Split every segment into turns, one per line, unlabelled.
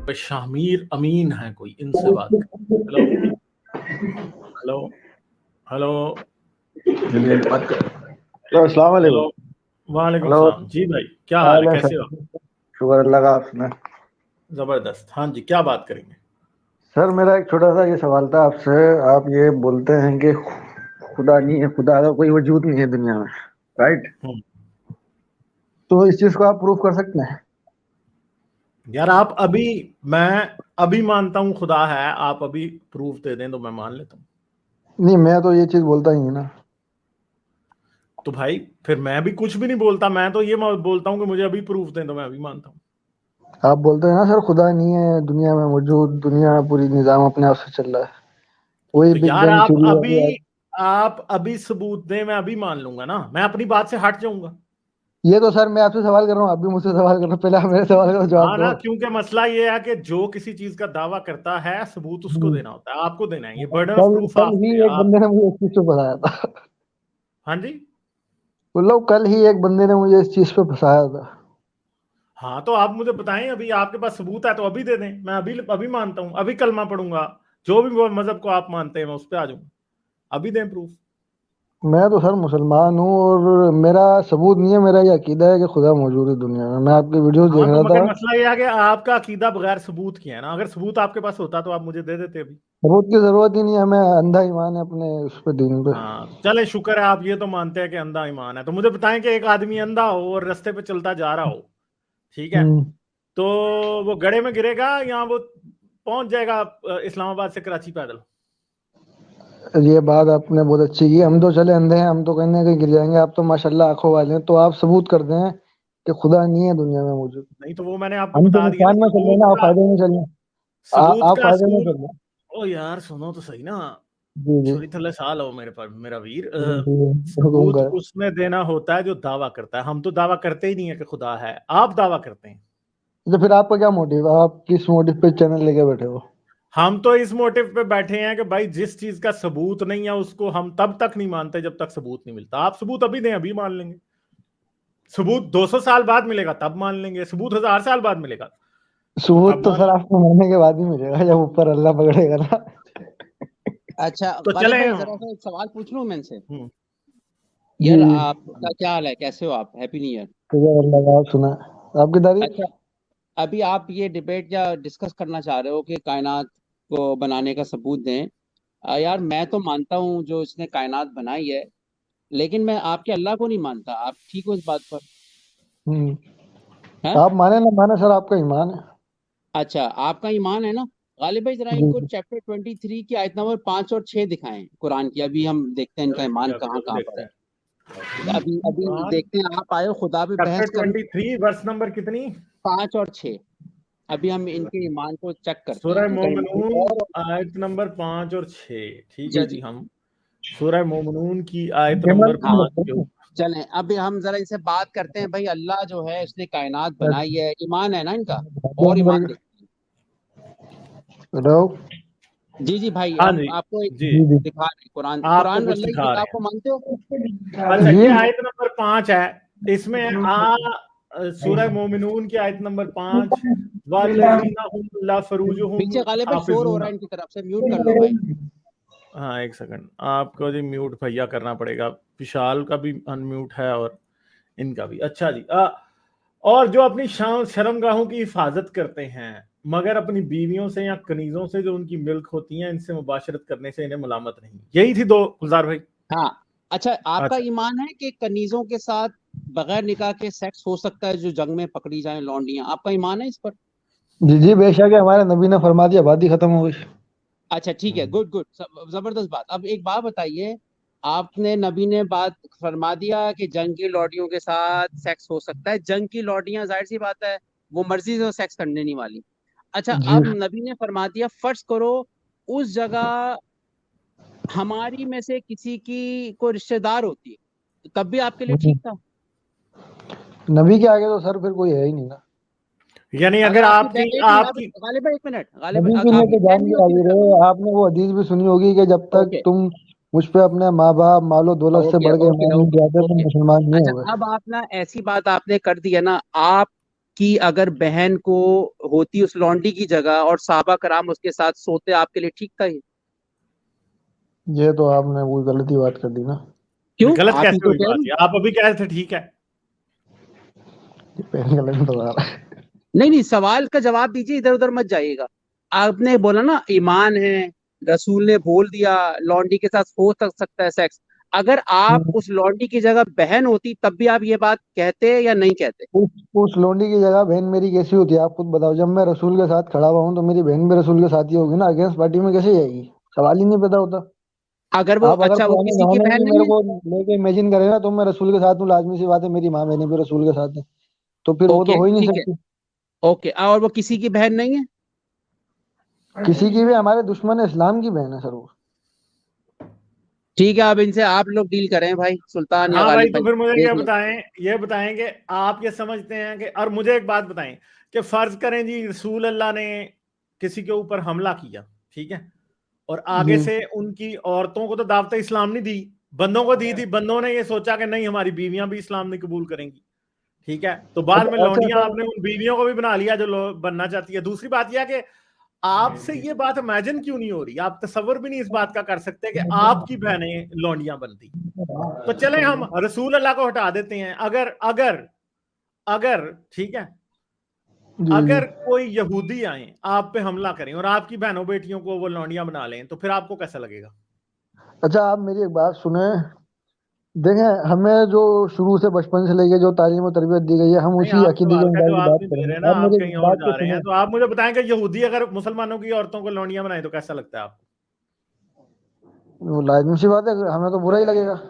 पे शामिर अमीन है कोई, इनसे बात कर। हेलो हेलो हेलो
अस्सलाम वालेकुम।
हेलो, वालेकुम
हेलो,
सलाम जी भाई, क्या हाल
हाल
है,
है
कैसे हो?
सर? शुक्र अल्लाह का, आप सुना।
जबरदस्त। हाँ जी, क्या बात करेंगे?
सर मेरा एक छोटा सा ये सवाल था आपसे। आप ये बोलते हैं कि खुदा नहीं है, खुदा का कोई वजूद नहीं है दुनिया में, राइट?
हम्म।
तो इस चीज को आप प्रूव कर सकते हैं?
यार आप अभी, मैं अभी मानता हूँ खुदा है, आप अभी प्रूफ दे दें तो मैं मान लेता हूँ।
नहीं, मैं तो ये चीज बोलता ही नहीं ना।
तो भाई फिर मैं भी कुछ भी नहीं बोलता, मैं तो ये बोलता हूँ कि मुझे अभी प्रूफ दें तो मैं अभी मानता हूँ।
आप बोलते हैं ना सर, खुदा नहीं है दुनिया में मौजूद, दुनिया पूरी निजाम अपने आप से चल रहा है, वही
तो
बिग
यार
बैंग
आप
थ्योरी
अभी,
वाली।
आप अभी सबूत दें, मैं अभी मान लूंगा ना, मैं अपनी बात से हट जाऊंगा।
ये तो सर मैं आपसे सवाल कर रहा हूँ, आप भी मुझसे सवाल कर रहे हो, पहले आप मेरे सवाल का जवाब
हाँ
दो।
ना, क्योंकि मसला ये है कि जो किसी चीज का दावा करता है सबूत उसको
हम्म।
देना होता है, आपको देना है, ये बर्डन ऑफ
कल
प्रूफ
कल
आप
ही
पे
एक
आप।
बंदे ने मुझे इस चीज पे फंसाया था।
हाँ जी।
मतलब कल ही एक बंदे ने मुझे इस चीज पे फंसाया था।
हाँ तो आप मुझे बताएं, अभी आपके पास सबूत है तो अभी दे दें, मैं अभी अभी मानता हूँ, अभी कलमा पढ़ूंगा, जो भी वो मजहब को आप मानते हैं मैं उस पर आ जाऊंगा, अभी दें प्रूफ।
मैं तो सर मुसलमान हूँ और मेरा सबूत नहीं है, मेरा ये अकीदा है कि खुदा मौजूद है दुनिया में। मैं आपकी वीडियोस
हाँ
देख
तो
रहा
मगर
था।
मसला ये है कि आपका अकीदा बगैर सबूत किया है ना, अगर सबूत आपके पास होता तो आप मुझे दे देते अभी।
सबूत की जरूरत ही नहीं है, हमें अंधा ईमान है अपने उस पे, दीन पे।
हाँ चले, शुक्र है आप ये तो मानते हैं कि अंधा ईमान है, तो मुझे बताएं कि एक आदमी अंधा हो और रास्ते पे चलता जा रहा हो, ठीक है,
हम्म।
तो वो गड्ढे में गिरेगा या वो पहुंच जाएगा इस्लामाबाद से कराची पैदल?
ये बात आपने बहुत अच्छी की। हम तो चले अंधे हैं, हम तो कहीं ना कहीं गिर जाएंगे। आप तो माशाल्लाह आंखों वाले हैं, तो आप सबूत कर दें कि खुदा नहीं है दुनिया में मौजूद।
नहीं तो वो मैंने आपको
हम तो
बता दिया ना,
नुकसान में चल रहे हैं ना, आप फायदे में चल रहे हैं।
सबूत
आप
का
फायदे में
असूल।
चल रहे हैं।
ओ यार सुनो तो सही ना,
जी जी।
छुरी थल्ले साल हो मेरे पर मेरा वीर।
हुकुम
सबूत
का।
उसने देना होता है जो दावा करता है, हम तो दावा करते ही नहीं है कि खुदा है, आप दावा करते हैं।
तो फिर आपका क्या मोटिव है? आप किस मोटिव पे चैनल लेके बैठे हो?
हम तो इस मोटिव पे बैठे हैं कि भाई जिस चीज का सबूत नहीं है उसको हम तब तक नहीं मानते जब तक सबूत नहीं मिलता। आप सबूत अभी दें, अभी मान लेंगे। सबूत 200 साल बाद मिलेगा तब मान लेंगे, सबूत 1000 साल बाद मिलेगा तो
सबूत
तब
तो
मान
सर
लेंगे।
आपको मरने के बाद ही मिलेगा, जब ऊपर अल्लाह पकड़ेगा ना।
अच्छा
तो
गालिब
चले।
भाई, जरा सा एक सवाल पूछ लूं मैं इनसे।
जी
यार
जी।
आपका क्या हाल है, कैसे हो आप? Happy new year.
तो अल्लाह का आप सुना, आपकी तारीफ।
अच्छा, अभी आप ये डिबेट या डिस्कस करना चाह रहे हो कि कायनात को बनाने का सबूत दें। यार मैं तो मानता हूँ जो इसने कायनात बनाई है, लेकिन मैं आपके अल्लाह को नहीं मानता। आप ठीक हो इस बात पर?
हम्म।
हैं?
आप माने ना माने सर, आपका ईमान है।
अच्छा, आपका ईमान है ना। गालिब भाई, जरा
जी
इनको
जी।
चैप्टर 23 की आयत नंबर 5 और 6 दिखाएं कुरान की। अभी हम देखते हैं इनका ईमान
अभी
कहाँ
अभी
कहाँ पर
देखते
है।
हैं।
अभी अभी
कुरान
देखते हैं, आप आए हो खुदा पे
चैप्टर
बहस करने।
23 वर्ष नंबर कितनी?
5 और 6। अभी हम इनके ईमान को चेक करते हैं,
सूरह
इनका ईमान
मोमिनून
और।
आयत नंबर 5 और 6। ठीक
जी
है जी,
जी।
हम सूरह मोमिनून की आयत
कैमरा
नंबर
कौन
5
रखता
के
है?
चलें, अभी हम जरा इनसे बात करते हैं। भाई अल्लाह जो है उसने कायनात बनाई है, ईमान है ना इनका? और ईमान देखते
हेलो।
हैं। जी जी भाई,
हाँ
हम
जी।
आपको एक
जी
जी जी।
दिखा रहे हैं। कुरान,
आपको
कुरान
कुछ
अल्लाह की
दिखा रहे
किताब
हैं।
को मानते हो?
अच्छा,
जी।
ये आयत नंबर 5 है, इसमें सूरह मोमिनून की आयत नंबर 5, वल्लज़ीना हुम ला फरूजुहुम
पीछे गालिब भाई शोर हो रहा
हाफिजून।
है, इनकी तरफ से म्यूट कर लो भाई।
हाँ एक सेकंड, आपको जी म्यूट भैया करना पड़ेगा, विशाल का भी अनम्यूट है और इनका भी। अच्छा जी, और जो अपनी शान शर्मगाहों की हिफाजत करते हैं मगर अपनी बीवियों से या कनीजों से जो उनकी मिल्क होती हैं इनसे मुबाशरत करने से इन्हें मुलामत नहीं। यही थी दो, गुलजार भाई।
हाँ। अच्छा, आपका
अच्छा,
ईमान है कि कनीजों के साथ बगैर निकाह के सेक्स हो सकता है जो जंग में पकड़ी जाए लौंडियां? आपका ईमान है इस पर?
जी जी, बेशक है, हमारे नबी ने फरमा दिया, आबादी खत्म हो गई।
अच्छा ठीक है, गुड गुड, जबरदस्त बात। अब एक बात बताइए, आपने नबी ने बात फरमा दिया कि जंग की लौंडियों के साथ सेक्स हो सकता है। जंग की लौंडियां जाहिर सी बात है वो मर्जी से सेक्स करने नहीं वाली। अच्छा,
जी।
अब नबी ने फरमा दिया, फर्ज करो उस जगह हमारी में से किसी की कोई रिश्तेदार होती, तो तब भी आपके लिए ठीक था?
नबी के आगे तो सर फिर कोई है ही नहीं ना।
यानी
अगर
अगर
आपकी
आपकी
एक मिनट,
आपकी
गालिब भाई एक मिनट, गालिब
नबी
भाई
के लिए
आपकी
तो
बहन
जान
नहीं
के
होती
हाजिर
फिर तब?
है। आपने वो हदीस भी सुनी होगी कि जब तक
ओके
तुम मुझ पे अपने माँ बाप, मालो दौलत से
ओके
बढ़ के
ओके
ईमान नहीं
ओके
लाते, तुम
ओके।
मुसलमान नहीं
अच्छा,
हो गए।
अब आप ना ऐसी बात आपने कर दी है ना, आप कि अगर बहन को होती उस लौंडी की जगह और साहबा कराम उसके साथ सोते, आपके लिए ठीक था?
ये तो आपने वो गलती बात कर दी ना।
क्यों?
गलत
आप ही
कैसे
तो
हुई
कह
बात?
रहे
ये आप अभी कह रहे थे ठीक है।
ये पहले गलत तो आ रहा है।
नहीं नहीं, सवाल का जवाब दीजिए, इधर उधर मत जाइएगा। आपने बोला ना ईमान है, रसूल ने बोल दिया लौंडी के साथ हो सकता है सेक्स। अगर आप उस लौंडी की जगह बहन होती तब भी आप ये बात कहते या नहीं कहते?
उस लोंडी की जगह बहन मेरी कैसी होती है आप खुद बताओ। जब मैं रसूल के साथ खड़ा हुआ हूँ तो मेरी बहन भी रसूल के साथ ही होगी ना, अगेंस्ट पार्टी में कैसे जाएगी? सवाल ही नहीं पैदा होता।
अगर वो,
आप अगर
अच्छा, वो
पुराने
किसी की
जमाने
बहन
की
नहीं
मेरे
है?
को लेके इमेजिन करें ना, तो मैं रसूल के साथ हूँ, लाजमी सी बात है मेरी माँ बहनें भी रसूल के साथ है, तो फिर वो तो
ओके
हो ही नहीं
ठीक है,
सकती।
ओके, और वो किसी की बहन नहीं है?
किसी की भी, हमारे दुश्मन इस्लाम की बहन है सर वो।
ठीक है, अब इनसे आप लोग डील करें भाई, सुल्तान या
हाँ भाई,
गालिब
तो
भाई,
फिर मुझे
देख
ये
लो।
बताएं, ये बताएं कि आप ये समझते हैं कि, और मुझे एक बात बताएं कि फर्ज करें जी रसूल अल्लाह ने किसी के ऊपर हमला किया, ठीक है, और आगे
जी
से उनकी औरतों को तो दावत इस्लाम नहीं दी, बंदों को दी थी, बंदों ने ये सोचा कि नहीं हमारी बीवियां भी इस्लाम नहीं कबूल करेंगी, ठीक है, तो बाद में
अच्छा अच्छा
लौंडियां
सर।
आपने उन बीवियों को भी बना लिया जो बनना चाहती है। दूसरी बात यह है कि आपसे ये बात इमेजिन क्यों नहीं हो रही? आप तसव्वुर भी नहीं इस बात का कर सकते कि आपकी बहनें लौंडियां बनती। तो चले हम रसूल अल्लाह को हटा देते हैं, अगर अगर अगर ठीक है,
जी जी।
अगर कोई यहूदी आए आप पे हमला करें और आपकी बहनों बेटियों को वो लौंडियां बना लें, तो फिर आपको कैसा लगेगा?
अच्छा आप मेरी एक बात सुने। देखें, हमें जो शुरू से बचपन से लेके जो तालीम और तरबियत दी गई है, हम
नहीं,
उसी
आप
अकीदे के
सवाल का
मुताबिक
जवाब
बात
नहीं दे
करेंगे।
रहे ना,
आप
आप
मेरी
कहीं और
बात
जा
तो
रहे
सुने।
हैं। तो आप मुझे बताएं कि यहूदी अगर मुसलमानों की औरतों को लौंडियां बनाए तो कैसा लगता है आपको?
वो लाजिम सी बात है, हमें तो बुरा ही लगेगा।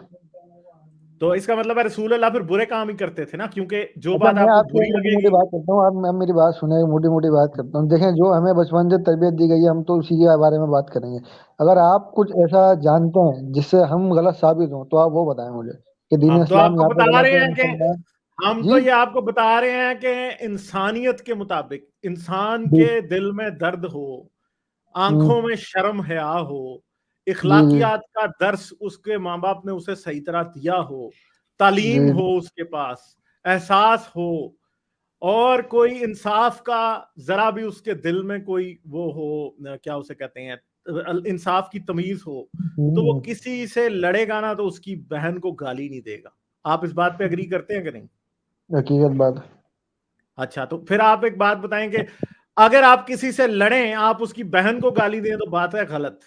तो इसका मतलब है रसूल अल्लाह फिर बुरे काम ही करते थे ना, क्योंकि जो
अच्छा
बात
मैं
आपको
आपसे
बुरी
मोटी मोटी
लगेगी।
बात करता हूँ, आप मेरी बात सुने, मोटी मोटी बात करता हूँ। देखें, जो हमें बचपन से तरबियत दी गई है हम तो उसी के बारे में बात करेंगे। अगर आप कुछ ऐसा जानते हैं जिससे हम गलत साबित हों तो आप वो बताएं मुझे कि दीन
हम तो
इस्लाम
आपको
यहाँ पे
बता
गलत
रहे
है,
हैं कि
मुसलमान।
हम तो
जी
ये आपको बता रहे हैं कि इंसानियत के मुताबिक इंसान
जी।
के दिल में दर्द हो, आंखों
हम्म।
में शर्म हया हो,
जी जी
इखलाकियात का दर्स उसके माँ बाप ने उसे सही तरह दिया हो, तालीम
जी
हो उसके पास, एहसास हो, और कोई इंसाफ का जरा भी उसके दिल में कोई वो हो, क्या उसे कहते हैं, इंसाफ की तमीज हो, तो वो
हम्म।
किसी से लड़ेगा ना तो उसकी बहन को गाली नहीं देगा। आप इस बात पे अग्री करते हैं कि नहीं?
हकीकत बात है।
अच्छा, तो फिर आप एक बात बताएं कि अगर आप किसी से लड़ें, आप उसकी बहन को गाली दें तो बात है गलत,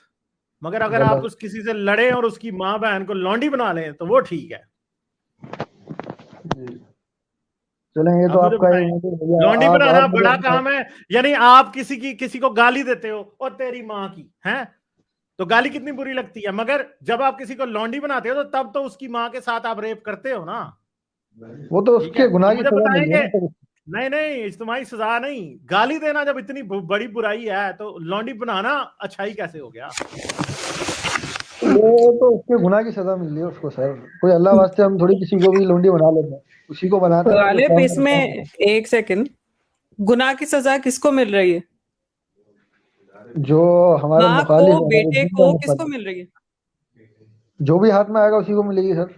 मगर अगर आप
गलत।
उस किसी से लड़ें और उसकी माँ बहन को लौंडी बना लें तो वो ठीक है।
जी। चलें, ये तो
आप मुझे
आपका
बताएं,
एक भैया।
लौंडी
आप
बनाना
मुझे
बड़ा काम है? यानी आप किसी को गाली देते हो और तेरी माँ की है, तो गाली कितनी बुरी लगती है, मगर जब आप किसी को लौंडी बनाते हो तो तब तो उसकी माँ के साथ आप रेप करते हो ना,
वो तो
ठीक है,
उसके
तो
गुनाह की
मुझे
सजा
बताएं
मिल रही
कि
है ना सर।
नहीं नहीं, इज्तिमाई सजा नहीं, गाली देना जब इतनी बड़ी बुराई है तो लौंडी बनाना अच्छाई कैसे हो गया?
वो तो उसके गुनाह की सजा मिल रही है उसको सर। कोई अल्लाह वास्ते हम थोड़ी किसी को भी लोंडी बना लेते हैं, उसी को बनाते हैं जो
गालिब,
इस्लाम में
इसमें
बताया
एक सेकंड, गुनाह की सजा किसको मिल रही है?
है। जो हमारे
माँ को,
मुखालिफ है, हमारे
बेटे
दीन का
को, किसको
मुखालिफ,
मिल रही है?
जो भी हाथ में आएगा उसी को मिलेगी सर।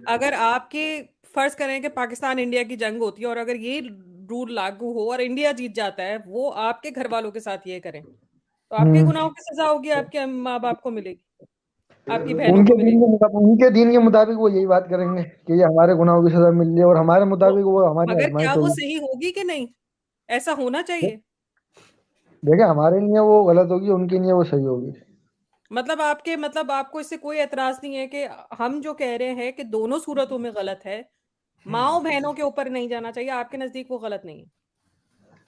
अगर आपके, फर्ज करें कि पाकिस्तान इंडिया की जंग होती है और अगर ये रूल लागू हो और इंडिया जीत जाता है, वो आपके घर वालों के साथ ये करें, तो आपके
हम्म।
गुनाहों की सजा होगी, आपके माँ बाप को मिलेगी, आपकी बहनों को मिलेगी।
उनके दीन के मुताबिक वो यही बात करेंगे कि ये हमारे गुनाहों की सजा मिल रही है, और हमारे
तो
मुताबिक वो हमारी
मगर क्या
आजमाइश
वो
होगी।
सही होगी कि नहीं? ऐसा होना चाहिए।
देखिए, हमारे लिए वो गलत होगी, उनके लिए वो सही होगी।
मतलब आपको इससे कोई एतराज नहीं है कि हम जो कह रहे हैं कि दोनों सूरतों में गलत है, माओ बहनों के ऊपर नहीं जाना चाहिए, आपके नजदीक वो गलत नहीं है?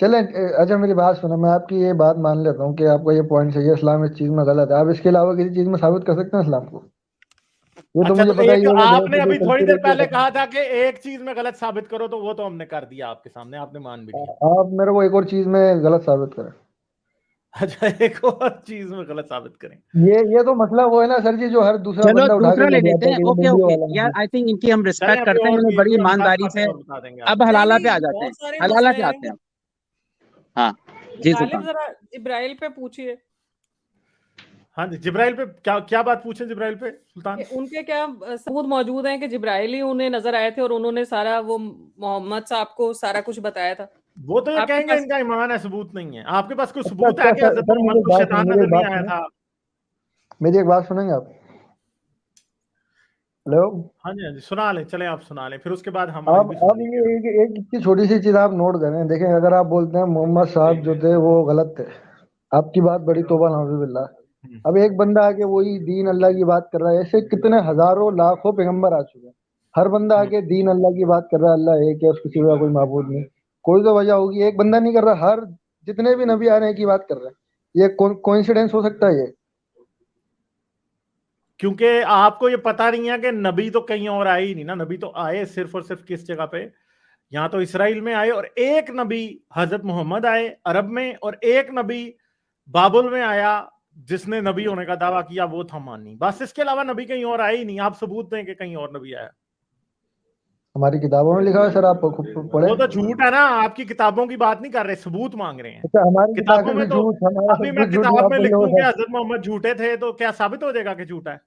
चलें, अच्छा मेरी बात सुनो, मैं आपकी ये बात मान लेता हूँ कि आपका ये पॉइंट सही है, इस्लाम इस चीज़ में गलत है। आप इसके अलावा किसी चीज़ में साबित कर सकते हैं इस्लाम को? ये तो
अच्छा,
मुझे
तो
पता ही
एक
है कि बहस
आपने
तो
अभी थोड़ी
चलती
देर
रहती है
पहले
खत्म।
कहा था कि एक चीज में गलत साबित करो, तो वो तो हमने कर दिया आपके सामने, आपने मान भी लिया।
आप मेरे को एक और चीज़ में गलत साबित करें।
अच्छा, एक और चीज में गलत साबित करें?
ये तो मसला वो है ना सर जी, जो हर दूसरा
चलो
बंदा उठा के
दूसरा ले
लग
लेते
जाता है
हैं,
कि ये
ओके
मंडियों
ओके
वाला
यार,
मसला।
आई थिंक इनकी हम
चलें,
रिस्पेक्ट
अभी
करते हैं,
और
इन्होंने
चीज
बड़ी
भी हम 10
ईमानदारी
बातें
से।
और बता देंगे
अब
आपको।
नहीं
हलाला पे
नहीं,
आ जाते हैं,
बहुत सारे
हलाला
मसले
पे
हैं।
आते हैं। हाँ जी
गालिब,
सुल्तान।
जरा जिब्राइल पे पूछिए
हाँ जी, जिब्राइल पे क्या क्या बात पूछे जिब्राइल पे सुल्तान?
कि उनके क्या सबूत मौजूद हैं कि जिब्राइल ही उन्हें नजर आए थे और उन्होंने सारा वो मोहम्मद साहब को सारा कुछ बताया था?
वो तो ये
आपके
कहेंगे
पास
इनका ईमान है, सबूत नहीं है। आपके पास कोई
अच्छा
सबूत
अच्छा
है कि
सर
हजरत
सर मेरी
मोहम्मद
एक
को
बात
शैतान
मेरी
नजर
एक
नहीं
बात
आया
सुने,
था?
मेरी एक बात सुनेंगे आप? हेलो।
हाँ जी, हाँ जी, सुना लें, चले आप सुना लें, फिर उसके बाद हमारी
अब
भी सुन
अब
लेंगे।
ये एक इतनी छोटी सी चीज आप नोट करें, देखें, अगर आप बोलते हैं मोहम्मद साहब जो थे वो गलत थे, आपकी बात बड़ी तौबा नाउजुबिल्लाह। अब एक बंदा आके वही दीन अल्लाह की बात कर रहा है, ऐसे कितने हजारों लाखों पैगंबर आ चुके हैं, हर बंदा आके दीन अल्लाह की बात कर रहा है, अल्लाह एक है, उसके सिवा कोई माबूद नहीं। कोई तो वजह होगी, एक बंदा नहीं कर रहा, हर जितने भी नबी आ रहे हैं की बात कर रहे हैं। ये कोइंसिडेंस हो सकता है ये?
क्योंकि आपको ये पता नहीं है कि नबी तो कहीं और आए ही नहीं ना। नबी तो आए सिर्फ और सिर्फ किस जगह पे? यहाँ तो इसराइल में आए, और एक नबी हजरत मोहम्मद आए अरब में, और एक नबी बाबुल में आया जिसने नबी होने का दावा किया, वो था मानी। बस इसके अलावा नबी कहीं और आए ही नहीं। आप सबूत दें कि कहीं और नबी आया।
हमारी किताबों में लिखा है सर, आप खुद पढ़े।
वो तो झूठ है ना, आपकी किताबों की बात नहीं कर रहे, सबूत मांग रहे हैं।
अच्छा, हमारी
किताबों
किताबें
में
भी
तो
झूठ, हमारा
अभी
सब
मैं
कुछ झूठ,
किताब
आप
में लिख
बोल रहे
दूं
हो
कि
सर।
हजरत मोहम्मद झूठे थे, तो क्या साबित हो जाएगा कि झूठा है?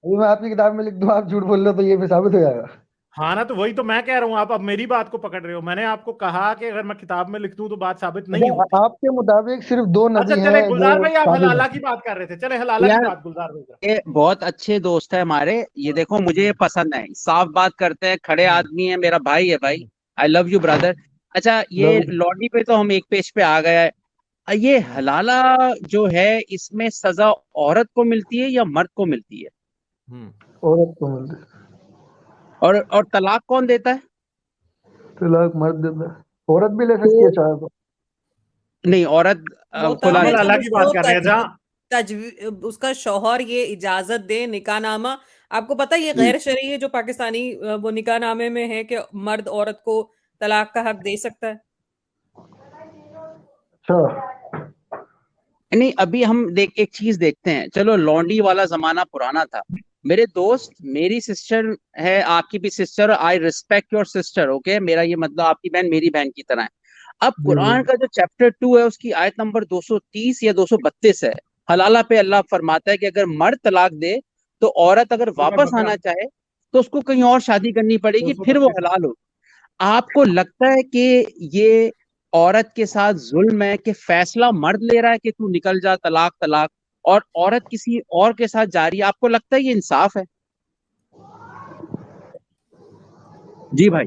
अभी मैं आपकी किताब में लिख दूं आप झूठ बोल रहे हो, तो ये भी साबित हो जाएगा।
हाँ ना, तो वही तो मैं कह रहा हूं, आप अब मेरी बात को पकड़ रहे हो। मैंने आपको कहा कि अगर मैं किताब में लिख दूं तो बात साबित नहीं
अच्छा,
होती।
आपके मुताबिक सिर्फ दो
अच्छा
नबी
चले,
हैं जो
गुलजार भाई आप
साबित
हलाला
हैं।
की बात कर रहे थे, चले हलाला की
यार
बात, गुलजार भाई का।
ये बहुत अच्छे दोस्त है हमारे, ये देखो मुझे ये पसंद है, साफ बात करते हैं, खड़े
हम्म,
आदमी है, मेरा भाई है भाई। I love you brother. अच्छा, ये
लोग
लॉन्डी पे तो हम एक पेज पे आ गए। ये
हम्म,
हलाला जो है, इसमें सजा औरत को मिलती है या मर्द को मिलती है?
हम्म।
औरत को मिलते,
और तलाक कौन देता है?
तलाक मर्द देता है, औरत भी ले सकती है
तो
चाहे तो।
नहीं, औरत
होता
खुला
हम
नहीं
है जब
हलाला की
सकती।
बात
उसको
कर रहे हैं जहाँ।
उसका शौहर ये इजाजत दे निकाहनामा। आपको पता है ये गैर शरई है जो पाकिस्तानी वो निकाहनामे में है कि मर्द औरत को तलाक का हक दे सकता है।
अच्छा।
नहीं, अभी हम एक चीज देखते हैं। चलो, लॉन्डी वाला जमाना पुराना था। मेरे दोस्त, मेरी सिस्टर है, आपकी भी sister, I respect your sister, okay, मेरा ये मतलब आपकी बहन मेरी बहन की तरह है। अब
जी जी।
कुरान का जो चैप्टर 2 है, उसकी आयत नंबर 230 या 232 है। हलाला पे अल्लाह फरमाता है कि अगर मर्द तलाक दे तो औरत अगर
बकरा
वापस
बकरा
आना चाहे तो उसको कहीं और शादी करनी पड़ेगी, फिर वो
232।
हलाल हो। आपको लगता है कि ये औरत के साथ जुल्म है कि फैसला मर्द ले रहा है कि तू निकल जा, तलाक तलाक, और औरत किसी और के साथ जा रही है? आपको लगता है ये इंसाफ है? जी भाई।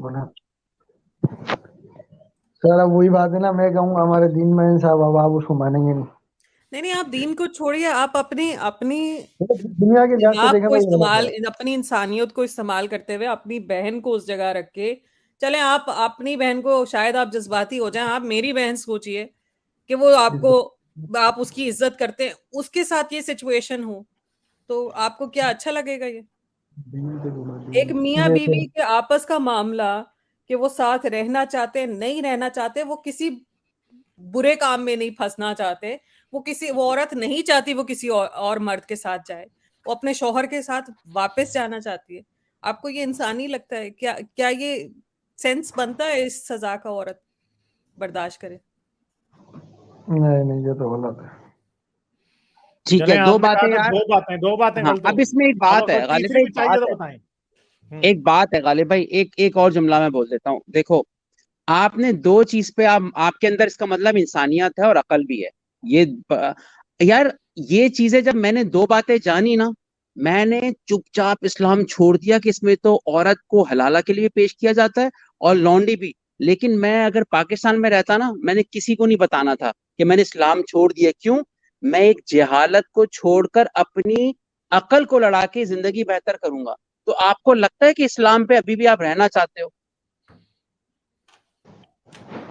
सर अब वही बात है ना, मैं कहूँगा हमारे दीन में इंसाफ, अब आप उसको मानेंगे नहीं।
नहीं आप दीन को छोड़िए, आप अपनी अपनी
तो दुनिया के लिहाज से
दिमाग
देखें
को
तो ये गलत
इस्तेमाल,
है।
अपनी इंसानियत को इस्तेमाल करते हुए अपनी बहन को उस जगह रख के चले। आप अपनी बहन को, शायद आप जज्बाती हो जाएं, आप मेरी बहन सोचिए कि वो आपको, आप उसकी इज्जत करते हैं, उसके साथ ये सिचुएशन हो तो आपको क्या अच्छा लगेगा? ये एक मियाँ
ये तो
बीवी के आपस का मामला कि वो साथ रहना चाहते नहीं रहना चाहते, वो किसी बुरे काम में नहीं फंसना चाहते, वो औरत नहीं चाहती वो किसी और मर्द के साथ जाए, वो अपने शौहर के साथ वापस जाना चाहती है। आपको ये इंसानी लगता है? क्या क्या ये सेंस बनता है इस सजा का औरत बर्दाश्त करे?
नहीं नहीं, ये तो गलत है।
ठीक
चले,
है, दो
आपने कहा
बातें
था
यार।
दो बातें
हाँ,
गलत हो
अब
गई।
इसमें एक
अब
बात
आपको
है गालिब
तीसरी
भाई,
भी
एक
चाहिए
बात
तो
है।
बताएं।
एक बात है गालिब भाई, एक और जुमला मैं बोल देता हूँ। देखो, आपने दो चीज पे, आपके अंदर इसका मतलब इंसानियत है और अकल भी है। ये यार, ये चीजें जब मैंने दो बातें जानी ना, मैंने चुपचाप इस्लाम छोड़ दिया कि इसमें तो औरत को हलाला के लिए पेश किया जाता है और लौंडी भी। लेकिन मैं अगर पाकिस्तान में रहता ना, मैंने किसी को नहीं बताना था कि मैंने इस्लाम छोड़ दिया। क्यों? मैं एक जहालत को छोड़कर अपनी अकल को लड़ा के जिंदगी बेहतर करूंगा। तो आपको लगता है कि इस्लाम पे अभी भी आप रहना चाहते हो?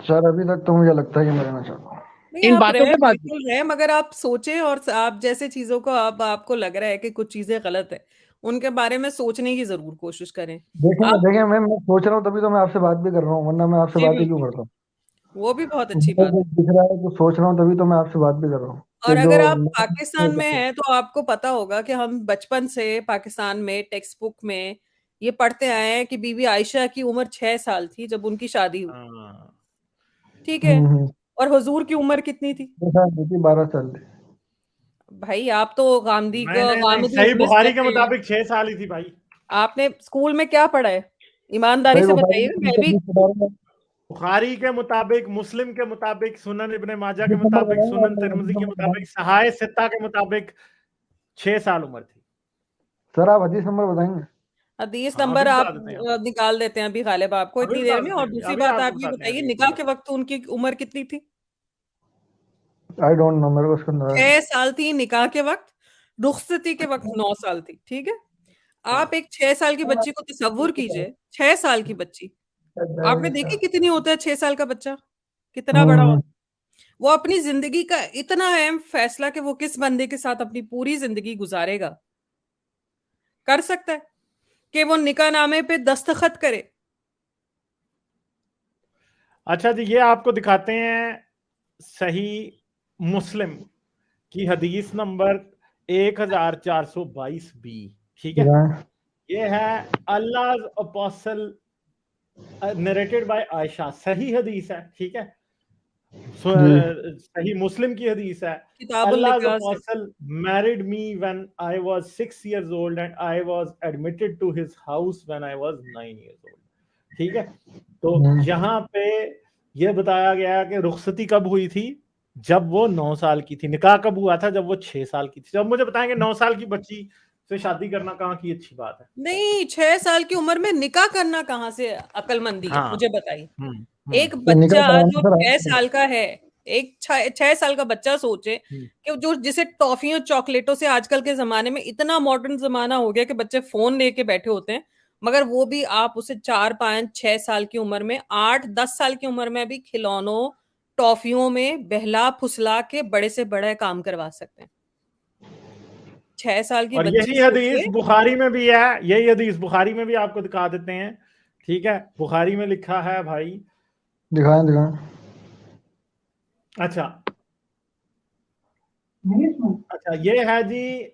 सर अभी तक तो मुझे लगता है कि मैं रहना चाहता हूँ।
नहीं
इन
आप
बातों
रहे,
के बाद भी।
बिल्कुल रहे, मगर आप सोचें और आप जैसे चीजों को, अब आपको लग रहा है कि कुछ चीजें गलत है, उनके बारे में सोचने की जरूर कोशिश करें।
देखें
आप
देखें, मैं सोच रहा हूँ तभी तो मैं आपसे बात भी कर रहा हूँ, वरना मैं आपसे
जी
बात ही क्यों
बिल्कुल,
करता हूँ?
वो भी बहुत अच्छी
मुझे
बात
जो
है।
दिख रहा है तो सोच रहा हूँ, तभी तो मैं आपसे बात भी कर रहा हूँ
और
कि जो
अगर आप पाकिस्तान में हैं तो आपको पता होगा कि हम बचपन से पाकिस्तान में टेक्स्ट बुक में ये पढ़ते आए हैं कि बीबी आयशा की उम्र 6 साल थी जब उनकी शादी हुई।
हाँ,
ठीक है,
हम्म।
और हुजूर की उम्र कितनी थी?
6 साल नहीं थी, 12 साल थी।
भाई आप तो
नहीं नहीं नहीं,
गांधी
सही
मिस
बुखारी के
करते हैं।
मुताबिक 6 साल ही थी भाई।
आपने स्कूल में क्या पढ़ा है? ईमानदारी
सही
से
बुखारी
बताइए,
में
मैं भी
320 बता रहा हूँ।
बुखारी के मुताबिक, मुस्लिम के मुताबिक, सुनन इब्ने माजा के
हदीस नंबर
मुताबिक,
बताएंगे
सुनन
आप?
तिरमिजी
हदीस
के
नंबर
मुताबिक,
बताएंगे
सहाय सित्ता के मुताबिक 6 साल उम्र थी।
सर, आप हदीस नंबर बताएंगे?
हदीस
हाँ,
नंबर
अभी
आप
बता देते हैं आप,
निकाल देते हैं अभी गालिब आपको
अभी
इतनी
बता
देर में।
देते
और
हैं,
दूसरी
अभी
बात
आपको
आप ये
बताते हैं
बताइए,
हदीस
निकाह
नंबर।
के वक्त उनकी उम्र कितनी थी?
आई डोंट नो, मेरे को उसका अंदाजा
6 साल थी निकाह के वक्त, रुखसती के वक्त 9 साल थी। ठीक है, आप एक 6 साल की बच्ची को तसव्वुर कीजिए, 6 साल की बच्ची, आपने देखी
नहीं।
कितनी होता है 6 साल का बच्चा, कितना बड़ा होता है। वो अपनी जिंदगी का इतना अहम फैसला कि वो किस बंदे के साथ अपनी पूरी जिंदगी गुजारेगा, कर सकता है कि वो निकाहनामे पे दस्तखत करे।
अच्छा जी, ये आपको दिखाते हैं सही मुस्लिम की हदीस नंबर 1422 बी। ठीक है, ये है अल्लाह अपोस्टल नरेटेड बाय आयशा, सही हदीस है। ठीक है, सही मुस्लिम की हदीस है।
किताबुल
Allah's
निकाह से।
apostle married me when I was 6 years old and I was admitted to his house when I was 9 years old. ठीक है, तो यहाँ पे ये बताया गया कि रुखसती कब हुई थी? जब वो 9 साल की थी। निकाह कब हुआ था? जब वो 6 साल की थी। जब मुझे बताएंगे 9 साल की बच्ची से शादी करना कहाँ की अच्छी बात है?
नहीं, 6 साल की उम्र में निकाह करना कहाँ से अक्लमंदी है,
हाँ।
मुझे बताइए। एक
तो निकाह
बच्चा
कराना
जो
सर
6 साल का है, एक 6 साल का बच्चा सोचे कि जो जिसे टॉफियों चॉकलेटों से आजकल के जमाने में इतना मॉडर्न जमाना हो गया कि बच्चे फोन लेके बैठे होते हैं, मगर वो भी आप उसे 4, 5, 6 साल की उम्र में, 8, 10 साल की उम्र में भी खिलौनों टॉफियों में बहला फुसला के बड़े से बड़ा काम करवा सकते हैं। 6 साल की
और
बच्ची
यही हदीस
सोचे।
बुखारी में भी है, यही हदीस बुखारी में भी आपको दिखा देते हैं। ठीक है, बुखारी में लिखा है भाई,
दिखाएं।
अच्छा अच्छा, ये है जी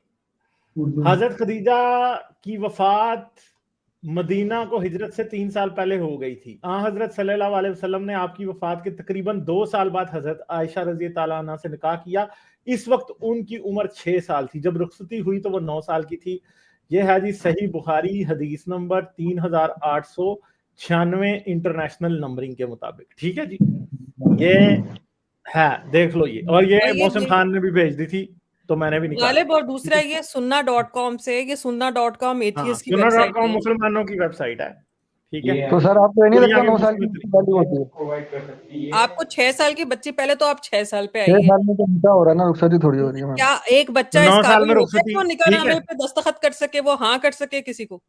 हजरत खदीजा की वफात मदीना को हिजरत से 3 साल पहले हो गई थी। हजरत सल्लल्लाहु अलैहि वसल्लम ने आपकी वफात के तकरीबन 2 साल बाद हजरत आयशा रजी ताला अन्हा से निकाह किया। इस वक्त उनकी उम्र 6 साल थी। जब रुखसती हुई तो वो 9 साल की थी। ये है जी सही बुखारी हदीस नंबर 3896 इंटरनेशनल नंबरिंग के मुताबिक। ठीक है जी, ये है, देख लो ये। और ये मौसम खान ने भी भेज दी थी, तो मैंने भी निकाली।
गालिब, और दूसरा ये सुन्ना.com से, ये सुन्ना.com एथियस्ट की वेबसाइट
सुन्ना.com
है।
मुसलमानों की वेबसाइट है। ठीक है,
तो सर आपको ये नहीं
दुनिया
लगता
के
9 साल
मुस्लिम
की वैल्यू होती है?
आपको 6 साल की बच्ची, पहले तो आप 6 साल पे
6
आइए।
साल में तो निकाह हो रहा है ना, रुखसती थोड़ी हो रही है मैम।
क्या एक बच्चा इस
9 साल में
काबिल होता है कि
रुखसती,
वो
ठीक
निकाहनामे
है।
पे दस्तखत कर सके, वो हाँ कर सके किसी को?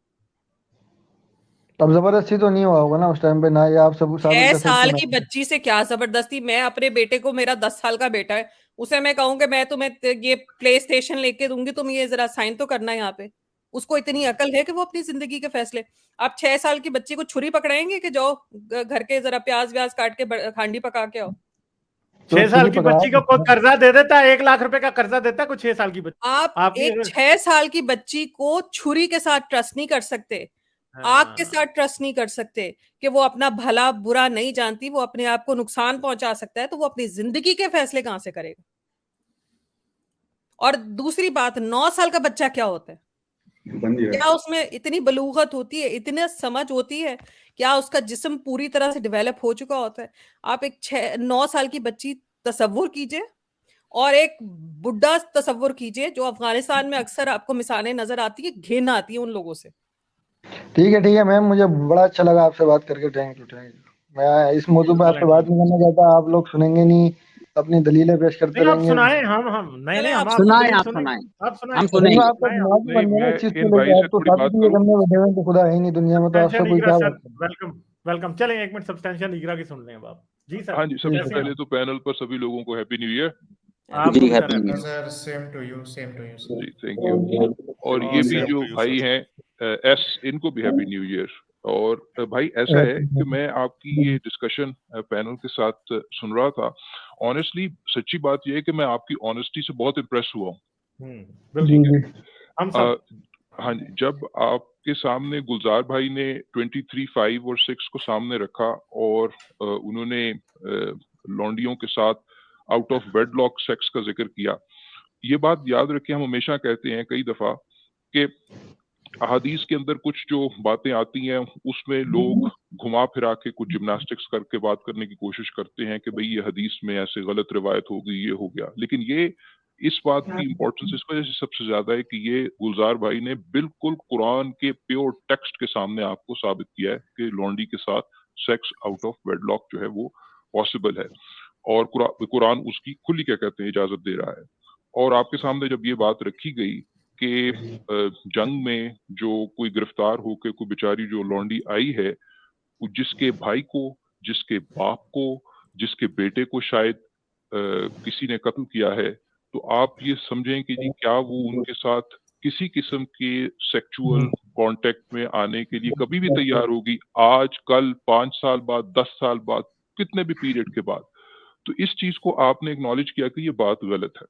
अब जबरदस्ती तो नहीं हुआ होगा ना उस टाइम पे, ना ये आप सब साबित
6
कर सकते
साल
हो
की
ना।
बच्ची से क्या जबरदस्ती? मैं अपने बेटे को, मेरा 10 साल का बेटा है, उसे मैं कहूँ कि मैं तुम्हें ये प्ले स्टेशन लेके दूंगी, तुम ये जरा साइन तो करना यहाँ पे। उसको इतनी अकल है कि वो अपनी जिंदगी के फैसले। आप 6 साल की बच्ची को छुरी पकड़ाएंगे कि जाओ घर के जरा प्याज व्याज काट के हांडी पका के आओ?
6 साल
छुरी
की
पकड़ा
बच्ची को कोई कर्जा दे देता है, 1 लाख रुपए का कर्जा देता है कोई 6 साल की बच्ची?
आप
आपकी
एक 6 साल की बच्ची को छुरी के साथ ट्रस्ट नहीं कर सकते, आग के साथ ट्रस्ट नहीं कर सकते कि वो अपना भला बुरा नहीं जानती, वो अपने आप को नुकसान पहुंचा सकता है, तो वो अपनी जिंदगी के फैसले कहां से करेगा? और दूसरी बात, 9 साल का बच्चा क्या होता है? क्या उसमें इतनी बलूगत होती है, इतनी समझ होती है? क्या उसका जिस्म पूरी तरह से डेवलप हो चुका होता है? आप एक 9 साल की बच्ची तसव्वुर कीजिए, और एक बुढ़ा तसव्वुर कीजिए, जो अफगानिस्तान में अक्सर आपको मिसालें नजर आती है, घिन आती है उन लोगों से।
ठीक है मैम, मुझे बड़ा अच्छा लगा आपसे बात करके। Thank you. मैं इस मौजूद पे आपसे बात नहीं करना चाहता, आप लोग सुनेंगे नहीं, अपनी दलीलें पेश करते
नहीं, आप
रहेंगे।
सुनाएं, हम नहीं
चले,
नहीं, हम
आप
आपकी
सुनाएं,
दलील
आप
सुनेंगे,
सुनाएं,
आप सुनाएं,
हम
असल
सुनेंगे।
में आपका
सुनाएं।
दिमाग ही बन गया ना इस चीज
मैं
को
इन भाई
लेकर।
से
आप तो
थोड़ी बात
साबित ये
करूं।
करने बैठे हुए हैं कि खुदा है ही नहीं दुनिया में, तो आपसे
सब्सटेंशियल
कोई
ईगरा
क्या
सर,
बात करें।
Welcome welcome. चलें 1 मिनट सब्सटेंशियल ईगरा की सुन लें अब आप। जी सर,
हाँ जी, सबसे
कैसे हैं
पहले
आप?
तो पैनल पर सभी लोगों को हैप्पी न्यू ईयर।
आपको
जी
भी sir
happy new
happy
year.
New
sir same to you sir.
जी थैंक यू। और ये
और
भी
सेम
जो
टू यू
भाई
सर।
हैं एस, इनको भी हैप्पी न्यू ईयर। और भाई ऐसा है कि मैं आपकी ये डिस्कशन पैनल के साथ सुन रहा था। ऑनेस्टली सच्ची बात ये है कि मैं आपकी ऑनेस्टी से बहुत इम्प्रेस हुआ हूँ।
बिल्कुल, हम सब।
हाँ जी, जब आपके सामने गुलजार भाई ने 23, 5 और 6 को सामने रखा और उन्होंने लौंडियों के साथ आउट ऑफ वेडलॉक सेक्स का जिक्र किया। ये बात याद रखें, हम हमेशा कहते हैं कई दफा कि अहादीस के अंदर कुछ जो बातें आती हैं उसमें लोग घुमा फिरा के कुछ जिम्नास्टिक्स करके बात करने की कोशिश करते हैं कि भाई ये हदीस में ऐसे गलत रिवायत हो गई, ये हो गया। लेकिन ये इस बात की इम्पोर्टेंस इस वजह से सबसे ज्यादा है कि ये गुलजार भाई ने बिल्कुल कुरान के प्योर टेक्स्ट के सामने आपको साबित किया है कि लौंडी के साथ सेक्स आउट ऑफ वेडलॉक जो है वो पॉसिबल है, और कुरान उसकी खुली क्या कहते हैं इजाजत दे रहा है। और आपके सामने जब ये बात रखी गई कि जंग में जो कोई गिरफ्तार होकर कोई बेचारी जो लौंडी आई है, जिसके भाई को, जिसके बाप को, जिसके बेटे को शायद किसी ने कत्ल किया है, तो आप ये समझें कि जी क्या वो उनके साथ किसी किस्म के सेक्सुअल कांटेक्ट में आने के लिए कभी भी तैयार होगी, आज, कल, 5 साल बाद, 10 साल बाद, कितने भी पीरियड के बाद। तो इस चीज को आपने एक्नॉलेज किया कि ये बात गलत है,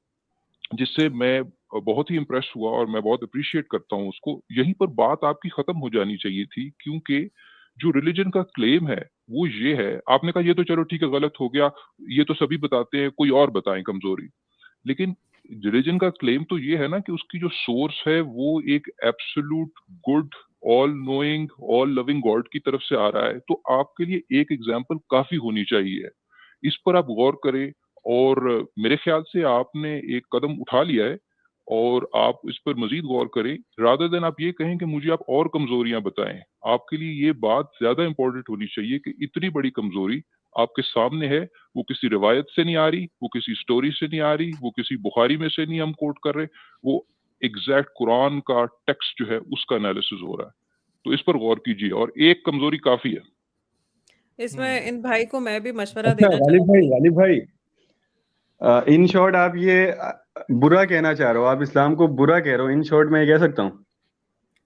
जिससे मैं बहुत ही इम्प्रेस हुआ और मैं बहुत अप्रिशिएट करता हूँ उसको। यहीं पर बात आपकी खत्म हो जानी चाहिए थी, क्योंकि जो रिलीजन का क्लेम है वो ये है, आपने कहा ये तो चलो ठीक है गलत हो गया, ये तो सभी बताते हैं, कोई और बताएं कमजोरी। लेकिन रिलीजन का क्लेम तो ये है ना कि उसकी जो सोर्स है वो एक absolute good, all knowing, all loving God की तरफ से आ रहा है। तो आपके लिए एक एग्जाम्पल काफी होनी चाहिए, इस पर आप गौर करें। और मेरे ख्याल से आपने एक कदम उठा लिया है और आप इस पर मजीद गौर करें, रादर देन आप ये कहें कि मुझे आप और कमजोरियां बताएं। आपके लिए ये बात ज्यादा इंपॉर्टेंट होनी चाहिए कि इतनी बड़ी कमजोरी आपके सामने है, वो किसी रिवायत से नहीं आ रही, वो किसी स्टोरी से नहीं आ रही, वो किसी बुखारी में से नहीं हम कोट कर रहे, वो एग्जैक्ट कुरान का टेक्स्ट जो है उसका एनालिसिस हो रहा है। तो इस पर गौर कीजिए, और एक कमजोरी काफी है।
इसमें इन भाई को मैं भी मशवरा
अच्छा
देना
गालिब भाई, इन शॉर्ट आप ये बुरा कहना चाह रहे हो, आप इस्लाम को बुरा कह रहे हो, इन शॉर्ट मैं ये कह सकता हूँ?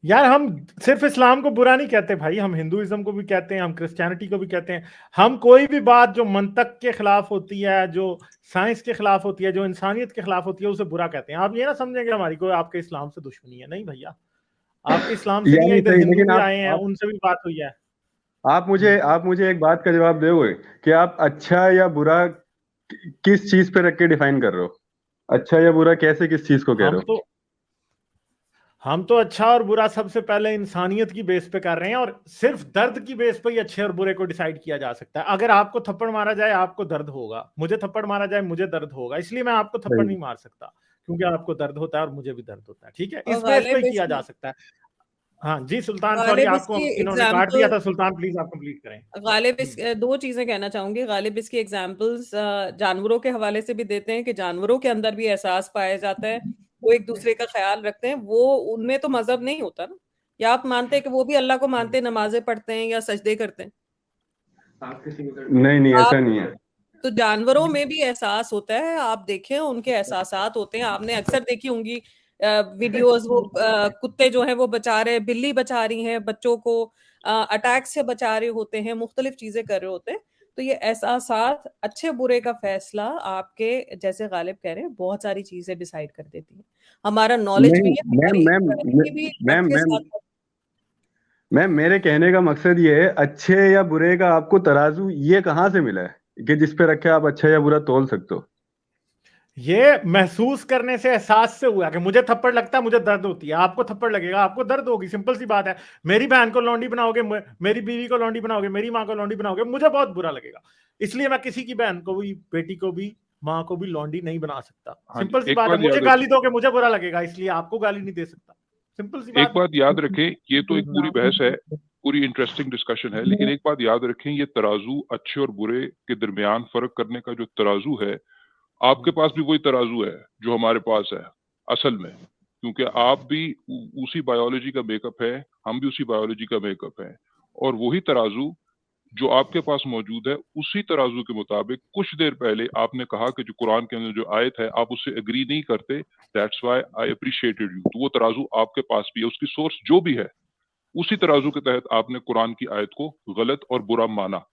यार हम सिर्फ इस्लाम को बुरा नहीं कहते भाई, हम हिंदुइज्म को भी कहते हैं, हम क्रिश्चियनिटी को भी कहते हैं। हम कोई भी बात जो मंतक के खिलाफ होती है, जो साइंस के खिलाफ होती है, जो इंसानियत के खिलाफ होती है, उसे बुरा कहते हैं। आप ये ना समझेंगे हमारी कोई आपके इस्लाम से दुश्मनी है, नहीं भैया, आपके इस्लाम से नहीं है, इधर हिंदू भी आए हैं, उनसे भी बात हुई है।
आप मुझे एक बात का जवाब दोगे कि आप अच्छा या बुरा किस चीज पे रख के डिफाइन कर रहे हो? अच्छा या बुरा कैसे, किस चीज को कह रहे हो?
हम तो अच्छा और बुरा सबसे पहले इंसानियत की बेस पे कर रहे हैं, और सिर्फ दर्द की बेस पे ही अच्छे और बुरे को डिसाइड किया जा सकता है। अगर आपको थप्पड़ मारा जाए आपको दर्द होगा, मुझे थप्पड़ मारा जाए मुझे दर्द होगा, इसलिए मैं आपको थप्पड़ नहीं मार सकता, क्योंकि आपको दर्द होता है और मुझे भी दर्द होता है। ठीक है, इस बेस पे किया जा सकता है। हाँ जी सुल्तान, सॉरी आपको इन्होंने काट दिया था। सुल्तान प्लीज आप कंप्लीट करें।
गालिब दो चीजें कहना चाहूंगी। गालिब इसकी एग्जांपल्स जानवरों के हवाले से भी देते हैं कि जानवरों के अंदर भी एहसास पाया जाता है, वो एक दूसरे का ख्याल रखते हैं, वो उनमें तो मजहब नहीं होता ना। या आप मानते हैं कि वो भी अल्लाह को मानते हैं, नमाजें पढ़ते हैं या सजदे करते हैं?
नहीं ऐसा नहीं है।
तो जानवरों में भी एहसास होता है, आप देखें उनके एहसासात होते हैं। आपने अक्सर देखी होंगी वीडियोस, वो कुत्ते जो हैं वो बचा रहे, बिल्ली बचा रही हैं बच्चों को, अटैक से बचा रहे होते हैं, मुख्तलिफ चीजें कर रहे होते हैं। तो ये एहसासात अच्छे बुरे का फैसला आपके, जैसे गालिब कह रहे हैं, बहुत सारी चीजें डिसाइड कर देती हैं। हमारा नॉलेज भी है,
मैम मेरे कहने का मकसद ये है, अच्छे या बुरे का आपको तराजू ये कहाँ से मिला है कि जिस पे रखे आप अच्छा या बुरा तोल सकते हो?
ये महसूस करने से, एहसास से हुआ कि मुझे थप्पड़ लगता है, मुझे दर्द होती है, आपको थप्पड़ लगेगा, आपको दर्द होगी, सिंपल सी बात है। मेरी बहन को लौंडी बनाओगे, मेरी बीवी को लौंडी बनाओगे, मेरी माँ को लौंडी बनाओगे, मुझे बहुत बुरा लगेगा। इसलिए मैं किसी की बहन को भी, बेटी को भी, माँ को भी लौंडी नहीं बना सकता। सिंपल सी बात है। मुझे गाली दोगे मुझे बुरा लगेगा, इसलिए आपको गाली नहीं दे सकता। सिंपल सी बात।
एक बात याद रखें, ये तो एक पूरी बहस है, पूरी इंटरेस्टिंग डिस्कशन है, लेकिन एक बात याद रखें, ये तराजू अच्छे और बुरे के दरमियान फर्क करने का जो तराजू है, आपके पास भी वही तराजू है जो हमारे पास है असल में, क्योंकि आप भी उसी बायोलॉजी का मेकअप है, हम भी उसी बायोलॉजी का मेकअप है, और वही तराजू जो आपके पास मौजूद है, उसी तराजू के मुताबिक कुछ देर पहले आपने कहा कि जो कुरान के अंदर जो आयत है आप उससे एग्री नहीं करते, that's why I appreciated you. तो वो तराजू आपके पास भी है, उसकी सोर्स जो भी है, उसी तराजू के तहत आपने कुरान की आयत को गलत और बुरा माना,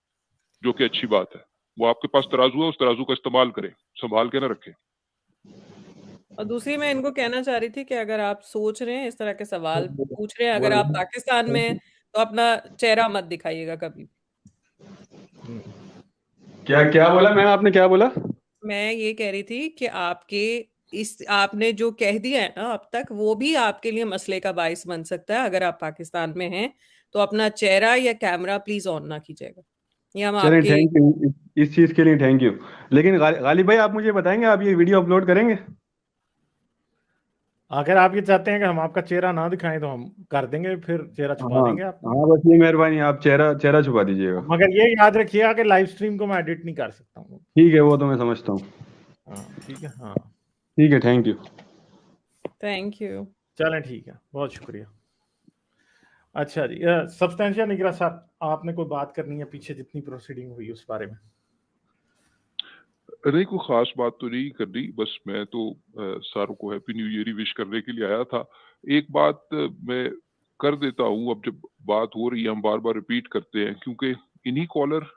जो कि अच्छी बात है। वो आपके पास तराजू है, उस तराजू का इस्तेमाल करें, संभाल के ना रखें।
और दूसरी मैं इनको कहना चाह रही थी कि अगर आप सोच रहे हैं, इस तरह के सवाल पूछ रहे हैं, अगर आप पाकिस्तान में हैं तो अपना चेहरा मत दिखाइएगा कभी।
क्या बोला मैम, आपने क्या बोला?
मैं ये कह रही थी कि आपके इस आपने जो कह दिया है ना अब तक, वो भी आपके लिए मसले का बाइस बन सकता है। अगर आप पाकिस्तान में हैं तो अपना चेहरा या कैमरा प्लीज ऑन ना कीजिएगा, ये हम
चलिए
आपके
थैंक यू, इस चीज के लिए थैंक यू। लेकिन गालिब भाई, आप मुझे बताएंगे, आप ये वीडियो अपलोड करेंगे?
अगर आप ये चाहते हैं कि हम आपका चेहरा ना दिखाएं तो हम कर देंगे, फिर चेहरा छुपा
हाँ
देंगे आप।
हाँ, बस ये मेहरबानी, आप चेहरा चेहरा छुपा दीजिएगा।
मगर ये याद रखिएगा कि लाइव स्ट्रीम को मैं एडिट नहीं कर सकता हूँ।
ठीक है, वो तो मैं समझता हूँ।
हाँ ठीक है, हाँ
ठीक है, थैंक यू।
Thank you.
चलें ठीक है, बहुत शुक्रिया। अच्छा जी, सब्सटेंशियल निगरा साहब, आपने कोई बात करनी है पीछे जितनी प्रोसीडिंग हुई उस बारे में?
नहीं, कोई खास बात तो नहीं करनी, बस मैं तो सारों को हैप्पी न्यू ईयर ही विश करने के लिए आया था। एक बात मैं कर देता हूँ, अब जब बात हो रही है हम बार बार रिपीट करते हैं, क्योंकि इन्हीं कॉलर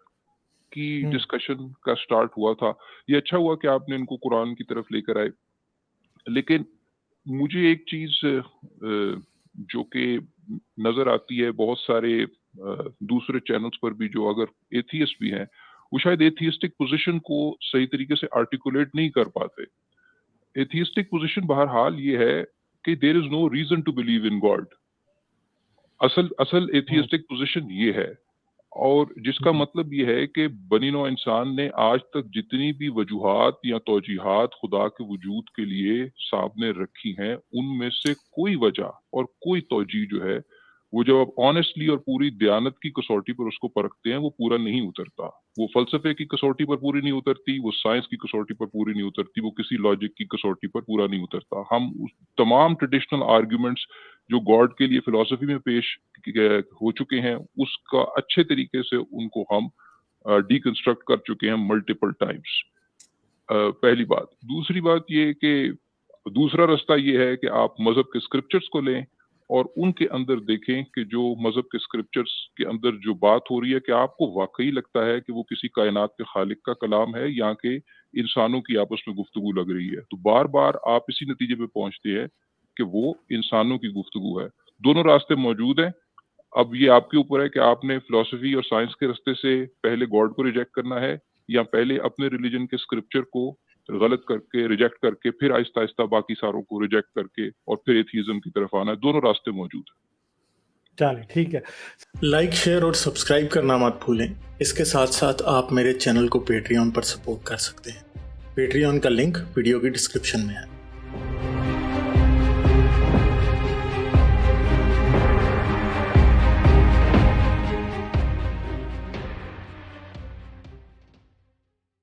की डिस्कशन का स्टार्ट हुआ था। ये अच्छा हुआ कि आपने इनको कुरान की तरफ लेकर आए, लेकिन मुझे एक चीज जो कि नजर आती है बहुत सारे दूसरे चैनल्स पर भी, जो अगर एथियस्ट भी हैं, वो शायद एथियस्टिक पोजीशन को सही तरीके से आर्टिकुलेट नहीं कर पाते। एथियस्टिक पोजीशन बहरहाल ये है कि there is no reason to believe in God. असल एथियस्टिक पोजीशन ये है, और जिसका मतलब ये है कि बनी नौ इंसान ने आज तक जितनी भी वजूहात या तौजीहात खुदा के वजूद के लिए सामने रखी हैं, उनमें से कोई वजह और कोई तौजीह जो है, वो जब आप ऑनेस्टली और पूरी दयानत की कसौटी पर उसको परखते हैं, वो पूरा नहीं उतरता। वो फलसफे की कसौटी पर पूरी नहीं उतरती, वो साइंस की कसौटी पर पूरी नहीं उतरती, वो किसी लॉजिक की कसौटी पर पूरा नहीं उतरता। हम तमाम ट्रेडिशनल आर्ग्यूमेंट्स जो गॉड के लिए फिलॉसफी में पेश हो चुके हैं, उसका अच्छे तरीके से उनको हम डिकंस्ट्रक्ट कर चुके हैं मल्टीपल टाइम्स। पहली बात। दूसरी बात ये कि दूसरा रास्ता ये है कि आप मजहब के स्क्रिप्चर्स को लें और उनके अंदर देखें कि जो मजहब के स्क्रिप्चर्स के अंदर जो बात हो रही है, कि आपको वाकई लगता है कि वो किसी कायनात के खालिक का कलाम है या कि इंसानों की आपस में गुफ्तगू लग रही है। तो बार बार आप इसी नतीजे पे पहुंचते हैं कि वो इंसानों की गुफ्तगू है। दोनों रास्ते मौजूद हैं। अब ये आपके ऊपर है कि आपने फिलॉसफी और साइंस के रास्ते से पहले गॉड को रिजेक्ट करना है, या पहले अपने रिलीजन के स्क्रिप्चर को गलत करके रिजेक्ट करके फिर आहिस्ता आहिस्ता बाकी सारों को रिजेक्ट करके और फिर एथीइज्म की तरफ आना है। दोनों रास्ते मौजूद हैं।
चलिए ठीक है, लाइक शेयर और सब्सक्राइब करना मत भूलें। इसके साथ साथ आप मेरे चैनल को पेट्रियन पर सपोर्ट कर सकते हैं। पेट्रियन का लिंक वीडियो की डिस्क्रिप्शन में है।